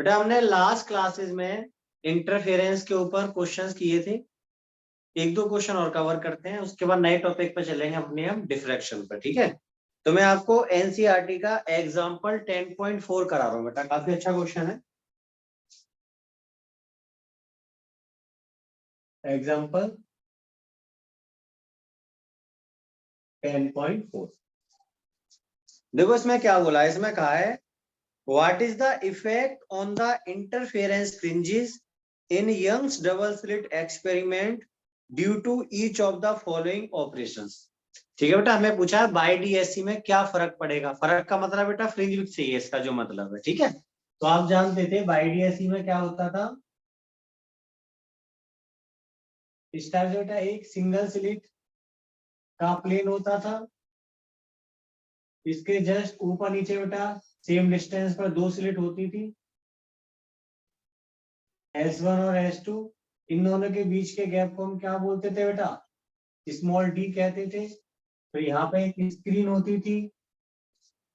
बेटा हमने last classes में इंटरफेरेंस के ऊपर क्वेश्चंस किए थे, एक दो क्वेश्चन और कवर करते हैं, उसके बाद नए टॉपिक पे चलेंगे अपने हम डिफ्रैक्शन पर। ठीक है, तो मैं आपको एनसीईआरटी का एग्जांपल 10.4 करा रहा हूँ बेटा, काफी अच्छा क्वेश्चन है। एग्जांपल 10.4 देखो इसमें क्या बोला है, इसमें कहा है what is the effect on the interference fringes in Young's double slit experiment due to each of the following operations. ठीक है बेटा, हमें पूछा है बाई डीएससी में क्या फर्क पड़ेगा। फर्क का मतलब बेटा फ्रिंज विड्थ चाहिए, इसका जो मतलब है। ठीक है, तो आप जानते थे बाई डीएससी में क्या होता था। इसका जो बेटा एक सिंगल स्लिट का प्लेन होता था, इसके जस्ट ऊपर नीचे बेटा सेम डिस्टेंस पर दो स्लिट होती थी, S1 और S2। इन दोनों के बीच के गैप को हम क्या बोलते थे बेटा, स्मॉल डी कहते थे। तो यहाँ पे एक स्क्रीन होती थी,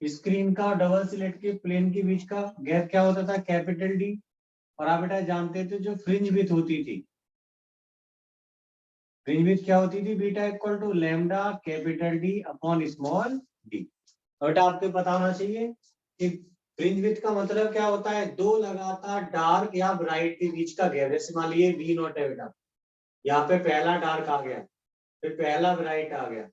स्क्रीन का डबल स्लिट के प्लेन के बीच का गैप क्या होता था, कैपिटल डी। और आप बेटा जानते थे जो फ्रिंज विड्थ होती थी, फ्रिंज विड्थ क्या होती थी beta equal to lambda capital D upon small d. और बेटा आपको पता होना चाहिए कि फ्रिंज विड्थ का मतलब क्या होता है, दो लगातार डार्क या ब्राइट के बीच का गैप। जैसे मान लीजिए बी नॉट है बेटा, यहाँ पे पहला डार्क आ गया, फिर पहला ब्राइट आ गया,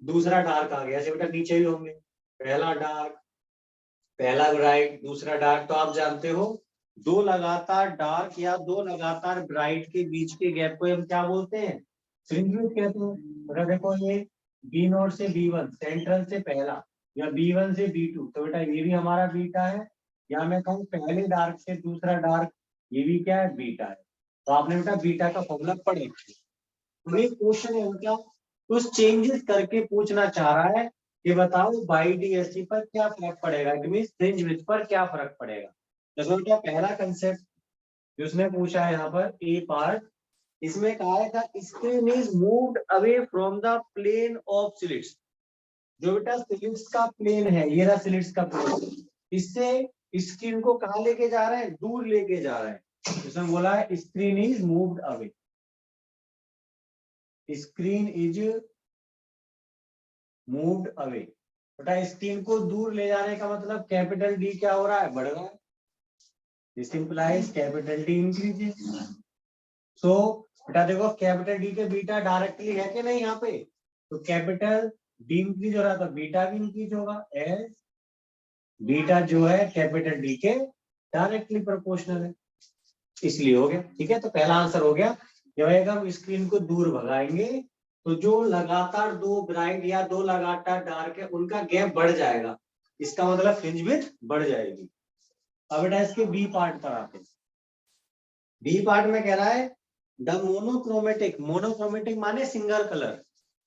दूसरा डार्क आ गया। ऐसे बेटा नीचे भी होंगे, पहला डार्क, पहला ब्राइट, दूसरा डार्क। तो आप जानते हो दो लगातार डार्क या दो लगातार ब्राइट के बीच के गैप को हम क्या बोलते हैं, फ्रिंज विड्थ कहते हैं। बेटा देखो ये बी नॉट से B1 सेंट्रल से पहला, या B1 से B2, तो बेटा ये भी हमारा बीटा है। या मैं कहूँ पहले डार्क से दूसरा डार्क, ये भी क्या है, बीटा है। तो आपने बेटा बीटा का फॉर्मूला पढ़े। क्वेश्चन है उनका कुछ चेंजेस करके पूछना चाह रहा है कि बताओ बाई डीएससी पर क्या फर्क पड़ेगा, इट मींस फ्रिंज विड्थ पर क्या फर्क पड़ेगा। देखो क्या पहला कंसेप्ट जो उसने पूछा है यहाँ पर ए पार्ट, इसमें कहा है the screen is moved away from the plane of slits. जो बेटा स्लिट्स का प्लेन है, ये रहा स्लिट्स का प्लेन, इससे स्क्रीन को कहाँ लेके जा रहे हैं, दूर लेके जा रहे हैं। इसमें बोला है screen is moved away, screen is moved away. बेटा स्क्रीन को दूर ले जाने का मतलब कैपिटल डी क्या हो रहा है, बढ़ रहा है। This implies capital D increases. So बेटा देखो कैपिटल डी के बीटा डायरेक्टली है कि नहीं यहाँ पे, तो कैपिटल डी इंक्रीज हो रहा है तो बीटा भी इंक्रीज होगा, एज बीटा जो है कैपिटल डी के डायरेक्टली प्रोपोर्शनल है, इसलिए हो गया। ठीक है, तो पहला आंसर हो गया। जब हम स्क्रीन को दूर भगाएंगे तो जो लगातार दो ब्राइट या दो लगातार डार्क है उनका गैप बढ़ जाएगा, इसका मतलब फ्रिंज विड्थ बढ़ जाएगी। अब बेटा इसके बी पार्ट पर आते हैं। बी पार्ट में कह रहा है द मोनोक्रोमेटिक, मोनोक्रोमेटिक माने single colour,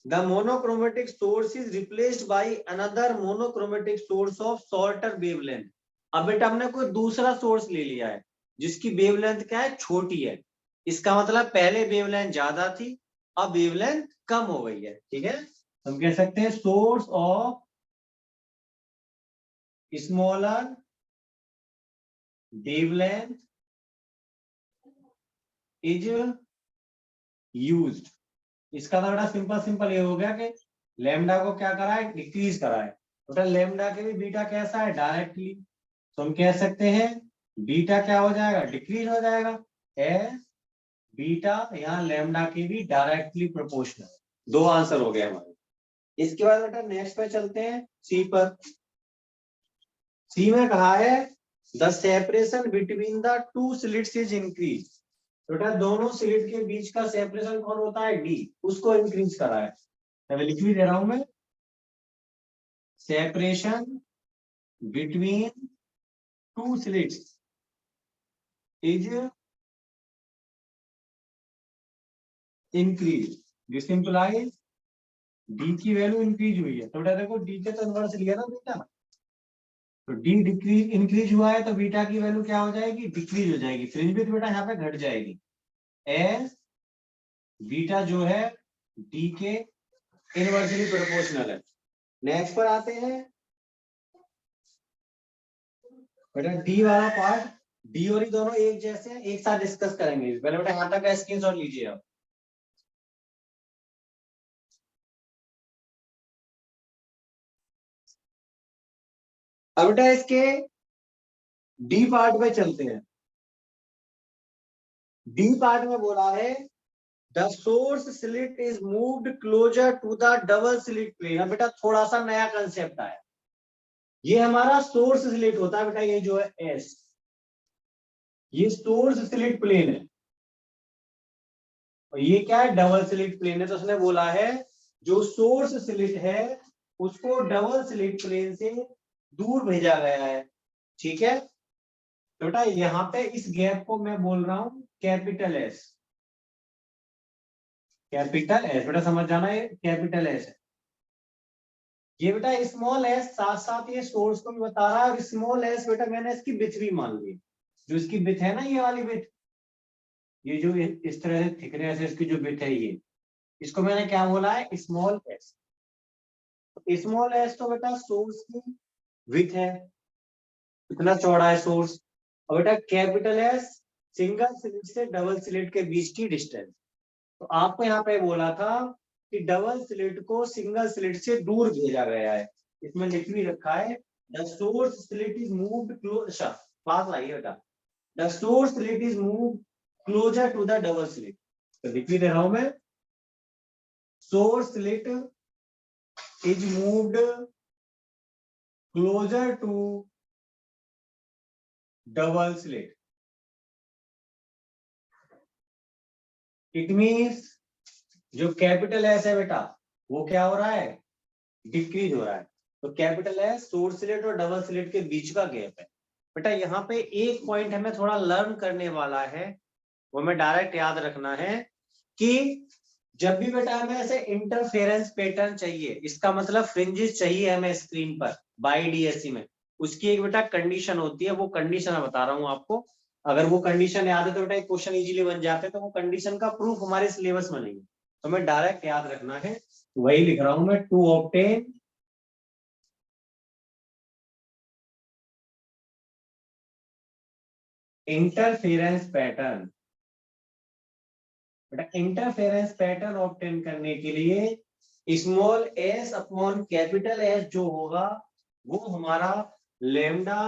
the monochromatic source is replaced by another monochromatic source of shorter wavelength. अब बेटा हमने कोई दूसरा सोर्स ले लिया है जिसकी वेवलेंथ क्या है, छोटी है। इसका मतलब पहले वेवलेंथ ज्यादा थी, अब वेवलेंथ कम हो गई है। ठीक है, हम कह सकते हैं source of smaller wavelength is used. इसका तो बड़ा सिंपल सिंपल ये हो गया कि लेमडा को क्या करा है, डिक्रीज करा है। तो लेमडा के भी बीटा कैसा है, डायरेक्टली। तो हम कह सकते हैं बीटा क्या हो जाएगा, डिक्रीज हो जाएगा, एज बीटा यहाँ लेमडा के भी डायरेक्टली प्रोपोर्शनल। दो आंसर हो गए हमारे। इसके बाद बेटा नेक्स्ट पे चलते हैं सी पर। सी में कहा है the separation between the two slits is increase. बेटा दोनों स्लिट के बीच का सेपरेशन कौन होता है, डी, उसको इंक्रीज करा है। मैं लिख भी दे रहा हूं मैं, separation between two slits is increase. This implies D की वैल्यू इंक्रीज हुई है। तो बेटा देखो डी के तो इनवर्स लिया ना बेटा, तो डी डिक्रीज इंक्रीज हुआ है तो बीटा की वैल्यू क्या हो जाएगी, डिक्रीज हो जाएगी। फ्रिंज विड्थ बेटा यहाँ पे घट जाएगी, एज बीटा जो है डी के इनवर्सली प्रोपोर्शनल है। नेक्स्ट पर आते हैं बेटा डी वाला पार्ट, डी और ई दोनों एक जैसे हैं, एक साथ डिस्कस करेंगे। पहले बेटा यहाँ तक का स्क्रीनशॉट लीजिए आप। अब बेटा इसके डी पार्ट में चलते हैं। डी पार्ट में बोला है the source slit is moved closer to the double slit plane. अब बेटा थोड़ा सा नया कंसेप्ट आया, ये हमारा सोर्स स्लिट होता है बेटा, ये जो है एस, ये सोर्स स्लिट प्लेन है, और ये क्या है, डबल स्लिट प्लेन है। तो उसने बोला है जो सोर्स स्लिट है उसको डबल स्लिट प्लेन से दूर भेजा गया है, ठीक है। तो बेटा यहाँ पे इस गैप को मैं बोल रहा हूं कैपिटल एस, कैपिटल एस बेटा समझ जाना, ये कैपिटल एस है। ये बेटा स्मॉल एस साथ साथ ये सोर्स को भी बता रहा है, और स्मॉल एस बेटा मैंने इसकी बिथ भी मान ली, जो इसकी बिथ है ना, ये वाली बिथ, ये जो इस तरह से थिकनेस है इसकी जो बिथ है, ये इसको मैंने क्या बोला है, स्मॉल एस। स्मॉल एस तो बेटा सोर्स की विथ है, इतना चौड़ा है सोर्स। और बेटा कैपिटल एस सिंगल स्लिट से डबल स्लिट के बीच की डिस्टेंस। तो आपको यहाँ पे बोला था कि डबल स्लिट को सिंगल स्लिट से दूर भेजा गया है, इसमें लिख भी रखा है the source slit is moved close, पास लाइए बेटा, the source slit is moved closer to the double slit. तो लिख भी दे रहा हूं मैं, source slit is moved closer to double slit. It means जो कैपिटल एस है बेटा वो क्या हो रहा है, डिक्रीज हो रहा है। तो कैपिटल एस सोर्स स्लिट और डबल स्लिट के बीच का गैप है। बेटा यहाँ पे एक पॉइंट हमें थोड़ा लर्न करने वाला है, वो हमें डायरेक्ट याद रखना है कि जब भी बेटा हमें ऐसे इंटरफेरेंस पैटर्न चाहिए, इसका मतलब फ्रिंजेस चाहिए हमें स्क्रीन पर बाय डीएससी में, उसकी एक बेटा कंडीशन होती है, वो कंडीशन मैं बता रहा हूँ आपको। अगर वो कंडीशन याद है तो बेटा एक क्वेश्चन इजीली बन जाते हैं, तो वो कंडीशन का प्रूफ हमारे सिलेबस में नहीं है, तो हमें डायरेक्ट याद रखना है। वही लिख रहा हूं मैं, टू ऑब्टेन इंटरफेरेंस पैटर्न। बेटा इंटरफेरेंस पैटर्न ऑब्टेन करने के लिए small s upon capital S जो होगा वो हमारा लेमडा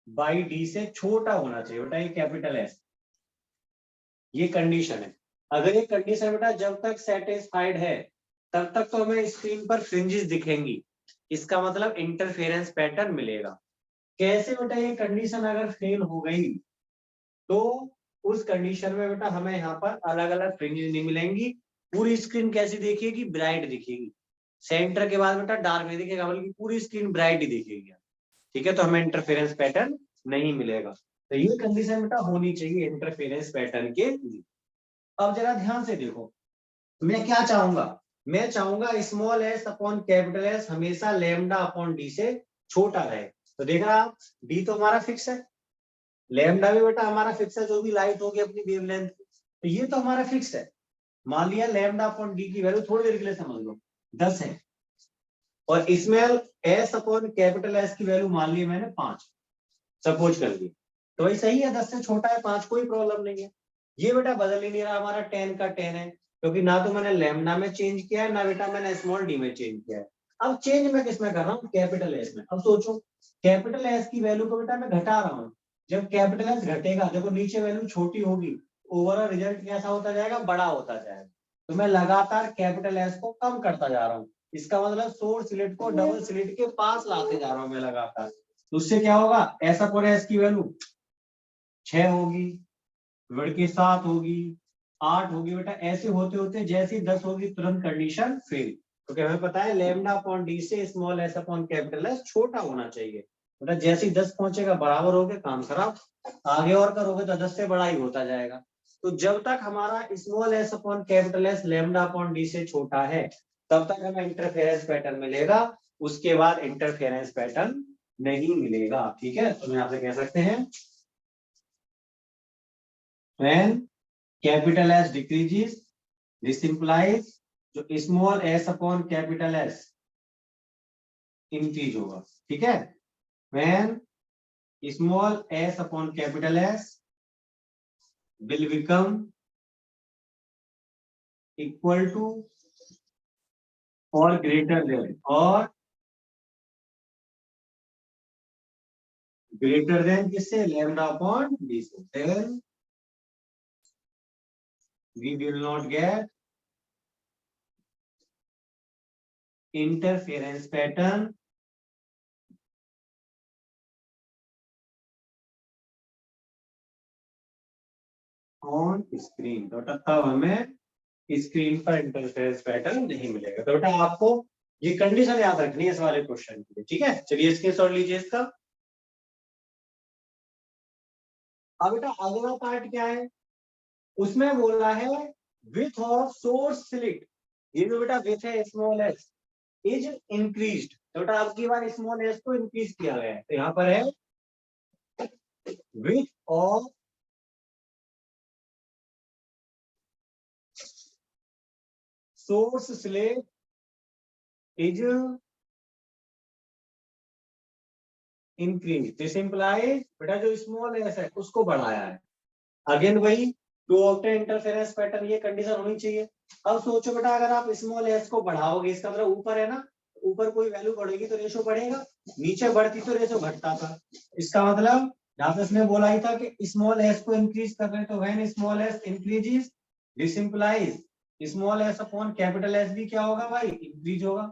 बाई डी से छोटा होना चाहिए बेटा, ये कैपिटल एस, ये कंडीशन है। अगर ये कंडीशन बेटा जब तक सेटिस्फाइड है तब तक तो हमें स्क्रीन पर फ्रिंजेस दिखेंगी, इसका मतलब इंटरफेरेंस पैटर्न मिलेगा। कैसे बेटा ये कंडीशन अगर फेल हो गई तो उस कंडीशन में बेटा हमें यहाँ पर अलग अलग फ्रिंजेस नहीं मिलेंगी, पूरी स्क्रीन कैसी दिखेगी, ब्राइट दिखेगी, सेंटर के बाद बेटा डार्क नहीं दिखेगा, बल्कि पूरी स्क्रीन ब्राइट ही दिखेगी, ठीक है। तो हमें इंटरफेरेंस पैटर्न नहीं मिलेगा, तो ये कंडीशन बेटा होनी चाहिए इंटरफेरेंस पैटर्न के लिए। अब जरा ध्यान से देखो, मैं क्या चाहूंगा, मैं चाहूंगा small s upon capital S हमेशा लेमडा अपॉन डी से छोटा रहे। तो देख रहा आप, डी तो हमारा फिक्स है, लेमडा भी बेटा हमारा फिक्स है, जो भी लाइट होगी अपनी वेवलेंथ, तो ये तो हमारा फिक्स है। मान लिया लेमडा अपॉन डी की वैल्यू थोड़ी देर के लिए समझ लो 10 है, और इसमें एस अपॉन कैपिटल एस की वैल्यू मान ली मैंने 5, सपोज कर ली, तो वही सही है, 10 से छोटा है 5, कोई प्रॉब्लम नहीं है। ये बेटा बदल ही नहीं रहा, हमारा 10 का 10 है, क्योंकि ना तो मैंने लेमडा में चेंज किया है, ना बेटा मैंने स्मॉल डी में चेंज किया है। अब चेंज मैं किसमें कर रहा हूँ, कैपिटल एस में। अब सोचो कैपिटल एस की वैल्यू को बेटा मैं घटा रहा हूँ, जब कैपिटल एस घटेगा, देखो नीचे वैल्यू छोटी होगी, ओवरऑल रिजल्ट कैसा होता जाएगा, बड़ा होता जाएगा। तो मैं लगातार कैपिटल एस को कम करता जा रहा हूँ, इसका मतलब सोर्स स्लिट को डबल स्लिट के पास लाते जा रहा हूँ मैं लगातार। तो उससे क्या होगा, ऐसा पर एस की वैल्यू 6 होगी, बढ़ के 7 होगी, 8 होगी, बेटा ऐसे होते होते जैसे 10 होगी तुरंत कंडीशन फेल, क्योंकि हमें पता है लेमडा अपॉन डी से small s upon capital S छोटा होना चाहिए। बेटा जैसे ही 10 पहुंचेगा बराबर हो गया, काम खराब, आगे और करोगे तो 10 से बड़ा ही होता जाएगा। तो जब तक हमारा small s upon capital S lambda upon D से छोटा है तब तक हमें इंटरफेरेंस पैटर्न मिलेगा, उसके बाद इंटरफेरेंस पैटर्न नहीं मिलेगा, ठीक है। तो यहाँ से कह सकते हैं when capital S decreases, this implies जो small s upon capital S increase होगा, ठीक है। when small s upon capital S will become equal to और ग्रेटर देन किससे, लैम्डा अपॉन डी से, then we will not get interference pattern on screen. तो तब हमें स्क्रीन पर इंटरफेरेंस पैटर्न नहीं मिलेगा। तो बेटा आपको ये कंडीशन याद रखनी है इस वाले क्वेश्चन के लिए, ठीक है। चलिए स्क्रीनशॉट लीजिए इसका। अब बेटा अगला पार्ट क्या है, उसमें बोल रहा है विथ ऑफ सोर्स सिलेक्ट। ये जो बेटा विथ है स्मॉल एस इज इंक्रीज्ड, तो बेटा अब की बार स्मॉल एस को इंक्रीज किया गया है, तो यहाँ पर है width of source select is increase. This implies बेटा जो स्मॉल एस है उसको बढ़ाया है। अगेन वही टू ऑक्टेन इंटरफेरेंस पैटर्न, ये कंडीशन होनी चाहिए। अब सोचो बेटा अगर आप स्मॉल एस को बढ़ाओगे, इसका मतलब ऊपर है ना, ऊपर कोई वैल्यू बढ़ेगी तो रेशो बढ़ेगा, नीचे बढ़ती तो रेशो घटता था। इसका मतलब यहाँ पे इसने बोला ही था कि स्मॉल एस को इंक्रीज कर रहे हैं, तो when small S increases this implies small s upon capital S भी क्या होगा भाई, इंक्रीज होगा।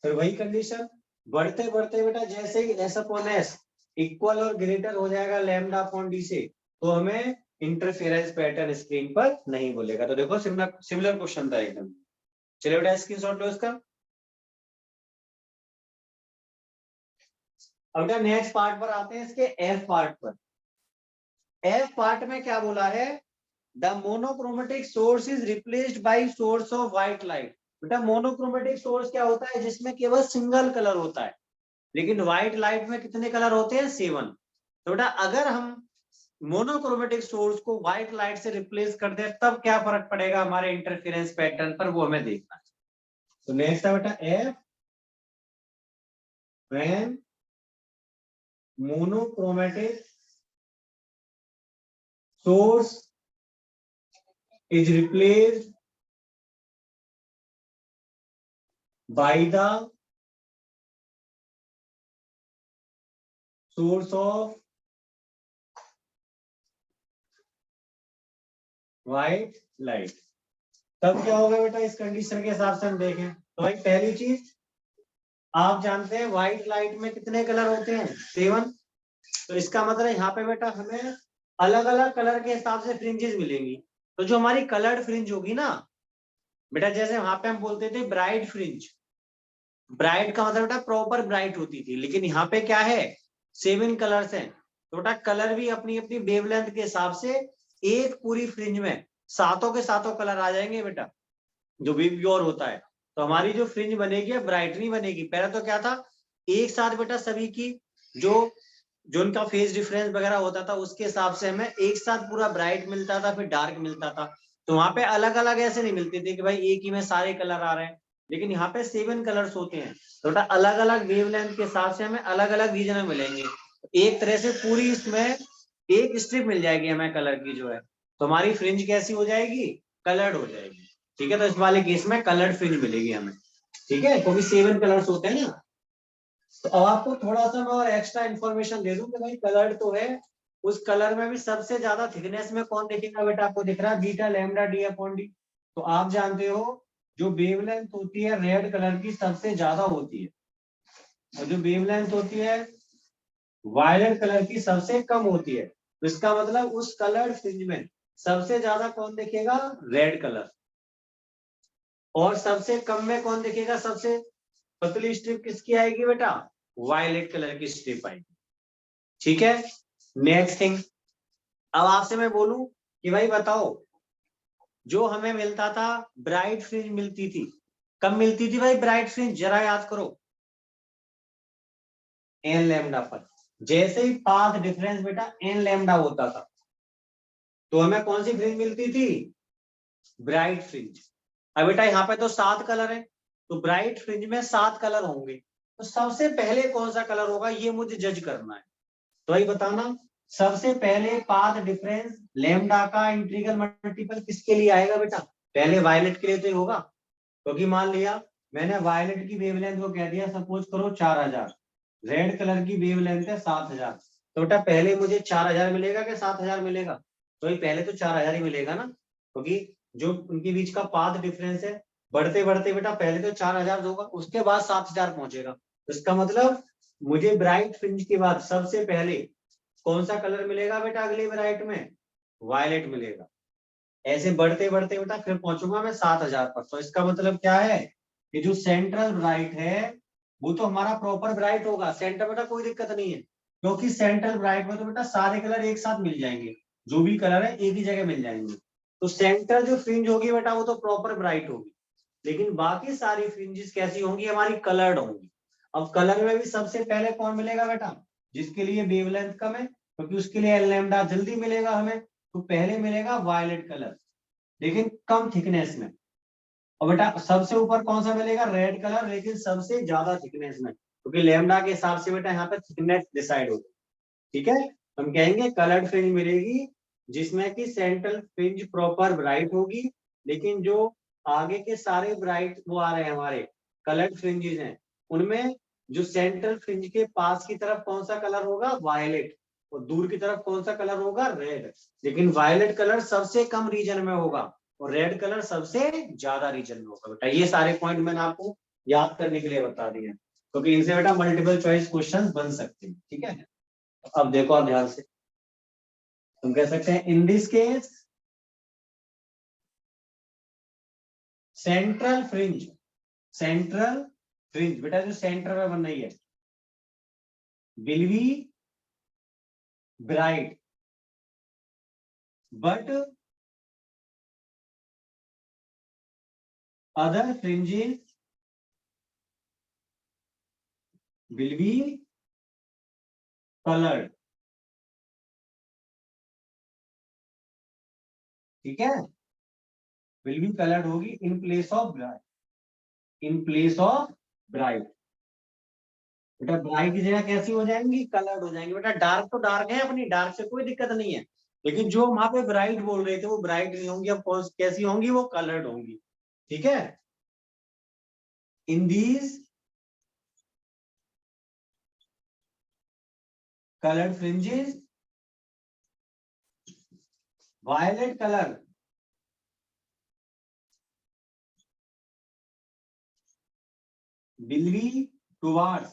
फिर वही कंडीशन बढ़ते बढ़ते बेटा जैसे ही एस अपॉन एस इक्वल और ग्रेटर हो जाएगा लैम्डा अपॉन डी से, तो हमें इंटरफेरेंस पैटर्न स्क्रीन पर नहीं बोलेगा। तो देखो सिमिलर क्वेश्चन था एकदम। चलिए बेटा स्क्रीनशॉट लो इसका। अब बेटा नेक्स्ट पार्ट पर आते हैं, इसके एफ पार्ट पर। एफ पार्ट में क्या बोला है, the monochromatic source is replaced by source of white light. बेटा मोनोक्रोमेटिक सोर्स क्या होता है, जिसमें केवल सिंगल कलर होता है, लेकिन व्हाइट लाइट में कितने कलर होते हैं, 7। तो बेटा अगर हम मोनोक्रोमेटिक सोर्स को व्हाइट लाइट से रिप्लेस कर दे तब क्या फर्क पड़ेगा हमारे इंटरफेरेंस पैटर्न पर, वो हमें देखना है। तो नेक्स्ट है बेटा F when monochromatic source is replaced by the source of white light, तब क्या होगा बेटा इस कंडीशन के हिसाब से हम देखें तो भाई पहली चीज आप जानते हैं व्हाइट लाइट में कितने कलर होते हैं, 7। तो इसका मतलब यहाँ पे बेटा हमें अलग अलग कलर के हिसाब से फ्रिंजेस मिलेंगी। तो जो हमारी कलर्ड फ्रिंज होगी ना बेटा, जैसे वहां पे हम बोलते थे ब्राइट फ्रिंज, ब्राइट का मतलब बेटा प्रॉपर ब्राइट होती थी, लेकिन यहाँ पे क्या है 7 कलर्स हैं। तो बेटा कलर भी अपनी अपनी वेवलेंथ के हिसाब से एक पूरी फ्रिंज में सातों के सातों कलर आ जाएंगे बेटा, जो भी प्योर होता है। तो हमारी जो फ्रिंज बनेगी ब्राइट नहीं बनेगी। पहले तो क्या था, एक साथ बेटा सभी की जो जो उनका फेस डिफरेंस वगैरह होता था उसके हिसाब से हमें एक साथ पूरा ब्राइट मिलता था, फिर डार्क मिलता था। तो वहां पे अलग अलग ऐसे नहीं मिलते थे कि भाई एक ही में सारे कलर आ रहे हैं, लेकिन यहाँ पे 7 कलर्स होते हैं। तो बेटा अलग अलग वेवलेंथ के हिसाब से हमें अलग अलग रीजन में मिलेंगे। एक तरह से पूरी इसमें एक स्ट्रिप मिल जाएगी हमें कलर की जो है, तो हमारी फ्रिंज कैसी हो जाएगी, कलर्ड हो जाएगी। ठीक है, तो इस वाले केस में कलर्ड फ्रिंज मिलेगी हमें। ठीक है, क्योंकि 7 कलर्स होते हैं ना। तो अब आपको थोड़ा सा मैं और एक्स्ट्रा इन्फॉर्मेशन दे दूं कि भाई कलर तो है, उस कलर में भी सबसे ज्यादा थिकनेस में कौन दिखेगा बेटा, आपको दिख रहा है beta lambda D upon D. तो आप जानते हो जो वेवलेंथ होती है रेड कलर की सबसे ज्यादा होती है, और जो वेवलेंथ होती है वायलेट कलर की सबसे कम होती है। तो इसका मतलब उस कलर फ्रिंज में सबसे ज्यादा कौन दिखेगा, रेड कलर, और सबसे कम में कौन दिखेगा, सबसे पतली स्ट्रिप किसकी आएगी बेटा, वायलेट कलर की स्ट्रिप आएगी। ठीक है, नेक्स्ट थिंग, अब आपसे मैं बोलूं कि भाई बताओ जो हमें मिलता था ब्राइट फ्रिंज मिलती थी, कब मिलती थी भाई ब्राइट फ्रिंज, जरा याद करो, एन लैम्डा पर। जैसे ही पाथ डिफरेंस बेटा एन लैम्डा होता था तो हमें कौन सी फ्रिंज मिलती थी, ब्राइट फ्रिंज। अब बेटा यहाँ पे तो 7 कलर है, तो ब्राइट फ्रिंज में 7 कलर होंगे, तो सबसे पहले कौन सा कलर होगा ये मुझे जज करना है। तो वही बताना सबसे पहले पाथ डिफरेंस लैम्डा का इंटीग्रल मल्टीपल किसके लिए आएगा बेटा? पहले वायलेट के लिए तो ही होगा, क्योंकि मान लिया मैंने वायलेट की वेवलेंथ को कह दिया सपोज करो 4000, रेड कलर की वेवलेंथ है 7000, तो बेटा पहले मुझे 4000 मिलेगा कि 7000 मिलेगा? तो ये पहले तो 4000 ही मिलेगा ना, क्योंकि जो उनके बीच का पाथ डिफरेंस है बढ़ते बढ़ते बेटा पहले तो 4000 होगा, उसके बाद 7000 पहुंचेगा। तो इसका मतलब मुझे ब्राइट फ्रिंज के बाद सबसे पहले कौन सा कलर मिलेगा बेटा? अगले ब्राइट में वायलेट मिलेगा। ऐसे बढ़ते बढ़ते बेटा फिर पहुंचूंगा मैं 7000 पर। तो इसका मतलब क्या है कि जो सेंट्रल ब्राइट है वो तो हमारा प्रॉपर ब्राइट होगा, सेंटर बेटा कोई दिक्कत नहीं है, क्योंकि सेंट्रल ब्राइट में तो बेटा सारे कलर एक साथ मिल जाएंगे, जो भी कलर है एक ही जगह मिल जाएंगे। तो सेंटर जो फ्रिंज होगी बेटा वो तो प्रॉपर ब्राइट होगी, लेकिन बाकी सारी फ्रिंजेस कैसी होंगी? हमारी कलर्ड होंगी। अब कलर में भी सबसे पहले कौन मिलेगा बेटा? जिसके लिए वेवलेंथ कम है, क्योंकि उसके लिए लैम्डा जल्दी मिलेगा हमें, तो पहले मिलेगा वायलेट कलर लेकिन कम थिकनेस में। और बेटा सबसे ऊपर कौन सा मिलेगा? रेड कलर, लेकिन सबसे ज्यादा थिकनेस में, क्योंकि लैम्डा के हिसाब से बेटा यहाँ पे थिकनेस डिसाइड होगी। ठीक है, हम कहेंगे कलर्ड फ्रिंज मिलेगी जिसमें कि सेंट्रल फ्रिंज प्रॉपर ब्राइट होगी, लेकिन जो आगे के सारे ब्राइट वो आ रहे हैं हमारे कलर्ड फ्रिंजेस हैं, उनमें जो सेंट्रल फ्रिंज के पास की तरफ कौन सा कलर होगा? वायलेट, और दूर की तरफ कौन सा कलर होगा? रेड। लेकिन वायलेट कलर सबसे कम रीजन में होगा और रेड कलर सबसे ज्यादा रीजन में होगा। बेटा ये सारे पॉइंट मैंने आपको याद करने के लिए बता दिए, क्योंकि इनसे बेटा मल्टीपल चॉइस क्वेश्चन बन सकते हैं। ठीक है, अब देखो आप ध्यान से, तुम कह सकते हैं in this case central fringe, central fringe बेटा जो सेंटर में बन रही है will be bright but other fringes will be coloured. ठीक है, विल बी कलर्ड होगी in place of bright, in place of bright. बेटा ब्राइट की जगह कैसी हो जाएंगी? कलर्ड हो जाएंगी। बेटा डार्क तो डार्क है अपनी, डार्क से कोई दिक्कत नहीं है, लेकिन जो वहां पे ब्राइट बोल रहे थे वो ब्राइट नहीं होंगी, अब कौन कैसी होंगी? वो कलर्ड होंगी। ठीक है, in these colored fringes violet color will be towards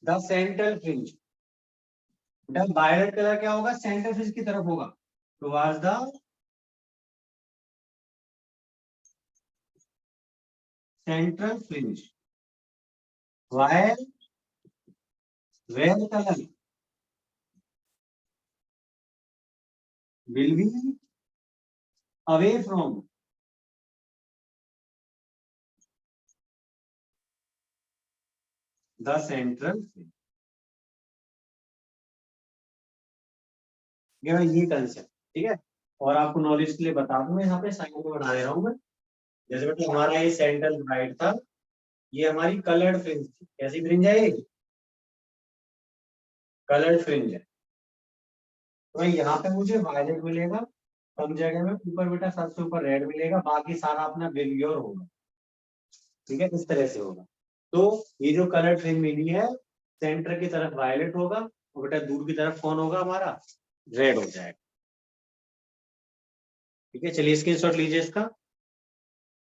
the central fringe। Violet colour क्या होगा? सेंटर फ्रिंज की तरफ होगा, towards the central fringe. While red colour will be away from the central fringe। ये concept ठीक है, और आपको नॉलेज के लिए बता दूं मैं यहाँ पे साइन में बना दे रहा हूँ मैं। जैसे मतलब हमारा ये सेंट्रल ब्राइट था, ये हमारी कलर्ड फ्रिंज थी। कैसी फ्रिंज है ये? कलर्ड फ्रिंज है। तो यहाँ पे मुझे वायलेट मिलेगा कम जगह में, ऊपर बेटा सबसे ऊपर रेड मिलेगा, बाकी सारा अपना बिल्योर होगा। ठीक है, इस तरह से होगा। तो ये जो कलर फ्रेम मिली है सेंटर की तरफ वायलेट होगा और बेटा दूर की तरफ कौन होगा? हमारा रेड हो जाएगा। ठीक है, चलिए स्क्रीनशॉट लीजिए इसका।